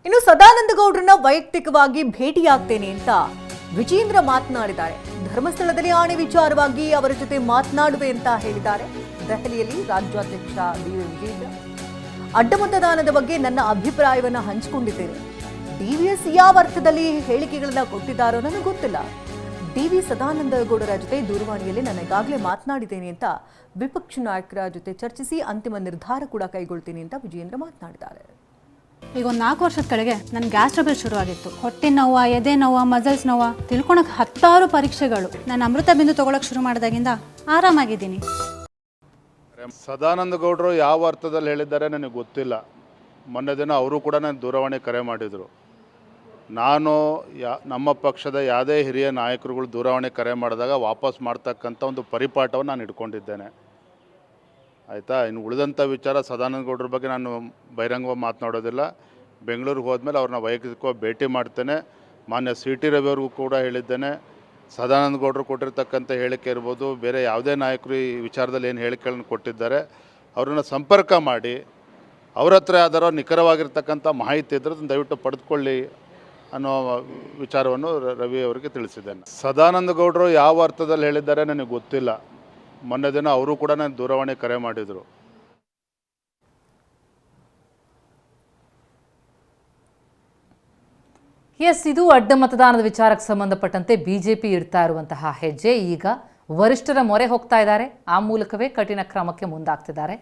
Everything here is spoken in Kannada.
ಇನ್ನು ಸದಾನಂದ ಗೌಡ್ರನ್ನ ವೈಯಕ್ತಿಕವಾಗಿ ಭೇಟಿಯಾಗ್ತೇನೆ ಅಂತ ವಿಜೇಂದ್ರ ಮಾತನಾಡಿದ್ದಾರೆ. ಧರ್ಮಸ್ಥಳದಲ್ಲಿ ಆಣೆ ವಿಚಾರವಾಗಿ ಅವರ ಜೊತೆ ಮಾತನಾಡುವೆ ಅಂತ ಹೇಳಿದ್ದಾರೆ. ದೆಹಲಿಯಲ್ಲಿ ರಾಜ್ಯಾಧ್ಯಕ್ಷ ಡಿ.ವಿ. ವಿಜೇಂದ್ರ ಅಡ್ಡ ಮತದಾನದ ಬಗ್ಗೆ ನನ್ನ ಅಭಿಪ್ರಾಯವನ್ನ ಹಂಚಿಕೊಂಡಿದ್ದೇನೆ. ಡಿವಿಎಸ್ ಯಾವ ಅರ್ಥದಲ್ಲಿ ಹೇಳಿಕೆಗಳನ್ನ ಕೊಟ್ಟಿದ್ದಾರೋ ನನಗೆ ಗೊತ್ತಿಲ್ಲ. ಡಿ.ವಿ. ಸದಾನಂದ ಗೌಡರ ಜೊತೆ ದೂರವಾಣಿಯಲ್ಲಿ ನಾನು ಈಗಾಗಲೇ ಮಾತನಾಡಿದ್ದೇನೆ ಅಂತ ವಿಪಕ್ಷ ನಾಯಕರ ಜೊತೆ ಚರ್ಚಿಸಿ ಅಂತಿಮ ನಿರ್ಧಾರ ಕೂಡ ಕೈಗೊಳ್ತೀನಿ ಅಂತ ವಿಜೇಂದ್ರ ಮಾತನಾಡಿದ್ದಾರೆ. ಈಗ ಒಂದು 4 ವರ್ಷದ ಕೆಳಗೆ ನನ್ನ ಗ್ಯಾಸ್ ಟ್ರಬಲ್ ಶುರುವಾಗಿತ್ತು. ಹೊಟ್ಟೆ ನೋವು, ಎದೆ ನೋವು, ಮಸಲ್ಸ್ ನೋವು ತಿಳ್ಕೊಳಕ್ಕೆ 10 ಪರೀಕ್ಷೆಗಳು. ನಾನು ಅಮೃತ ಬಿಂದು ತಗೊಳಕ್ ಶುರು ಮಾಡಿದಾಗಿಂದ ಆರಾಮಾಗಿದ್ದೀನಿ. ಸದಾನಂದ ಗೌಡರು ಯಾವ ಅರ್ಥದಲ್ಲಿ ಹೇಳಿದ್ದಾರೆ ನನಗೆ ಗೊತ್ತಿಲ್ಲ. ಮೊನ್ನೆ ದಿನ ಅವರು ಕೂಡ ನಾನು ದೂರವಾಣಿ ಕರೆ ಮಾಡಿದರು. ನಾನು ನಮ್ಮ ಪಕ್ಷದ ಯಾವುದೇ ಹಿರಿಯ ನಾಯಕರುಗಳು ದೂರವಾಣಿ ಕರೆ ಮಾಡಿದಾಗ ವಾಪಸ್ ಮಾಡ್ತಕ್ಕಂಥ ಒಂದು ಪರಿಪಾಠವನ್ನು ನಾನು ಇಟ್ಕೊಂಡಿದ್ದೇನೆ. ಆಯಿತಾ. ಇನ್ನು ಉಳಿದಂಥ ವಿಚಾರ ಸದಾನಂದ ಗೌಡರ ಬಗ್ಗೆ ನಾನು ಬಹಿರಂಗವಾಗಿ ಮಾತನಾಡೋದಿಲ್ಲ. ಬೆಂಗಳೂರಿಗೆ ಹೋದ್ಮೇಲೆ ಅವ್ರನ್ನ ವೈಯಕ್ತಿಕವಾಗಿ ಭೇಟಿ ಮಾಡ್ತೇನೆ. ಮಾನ್ಯ ಸಿ ಟಿ ರವಿಯವ್ರಿಗೂ ಕೂಡ ಹೇಳಿದ್ದೇನೆ. ಸದಾನಂದ ಗೌಡರು ಕೊಟ್ಟಿರ್ತಕ್ಕಂಥ ಹೇಳಿಕೆ ಇರ್ಬೋದು, ಬೇರೆ ಯಾವುದೇ ನಾಯಕರು ಈ ವಿಚಾರದಲ್ಲಿ ಏನು ಹೇಳಿಕೆಗಳನ್ನು ಕೊಟ್ಟಿದ್ದಾರೆ ಅವ್ರನ್ನ ಸಂಪರ್ಕ ಮಾಡಿ ಅವ್ರ ಹತ್ರ ಯಾವ್ದಾರೋ ನಿಖರವಾಗಿರ್ತಕ್ಕಂಥ ಮಾಹಿತಿ ಇದ್ದರೆ ಅದನ್ನು ದಯವಿಟ್ಟು ಪಡೆದುಕೊಳ್ಳಿ ಅನ್ನೋ ವಿಚಾರವನ್ನು ರವಿ ಅವರಿಗೆ ತಿಳಿಸಿದ್ದೇನೆ. ಸದಾನಂದ ಗೌಡರು ಯಾವ ಅರ್ಥದಲ್ಲಿ ಹೇಳಿದ್ದಾರೆ ನನಗೆ ಗೊತ್ತಿಲ್ಲ. ಮೊನ್ನೆ ದಿನ ಅವರು ಕೂಡ ನಾನು ದೂರವಾಣಿ ಕರೆ ಮಾಡಿದರು. ಎಸ್, ಇದು ಅಡ್ಡ ಮತದಾನದ ವಿಚಾರಕ್ಕೆ ಸಂಬಂಧಪಟ್ಟಂತೆ ಬಿಜೆಪಿ ಇಡ್ತಾ ಇರುವಂತಹ ಹೆಜ್ಜೆ ಈಗ ವರಿಷ್ಠರ ಮೊರೆ ಹೋಗ್ತಾ ಇದ್ದಾರೆ. ಆ ಮೂಲಕವೇ ಕಠಿಣ ಕ್ರಮಕ್ಕೆ ಮುಂದಾಗ್ತಿದ್ದಾರೆ.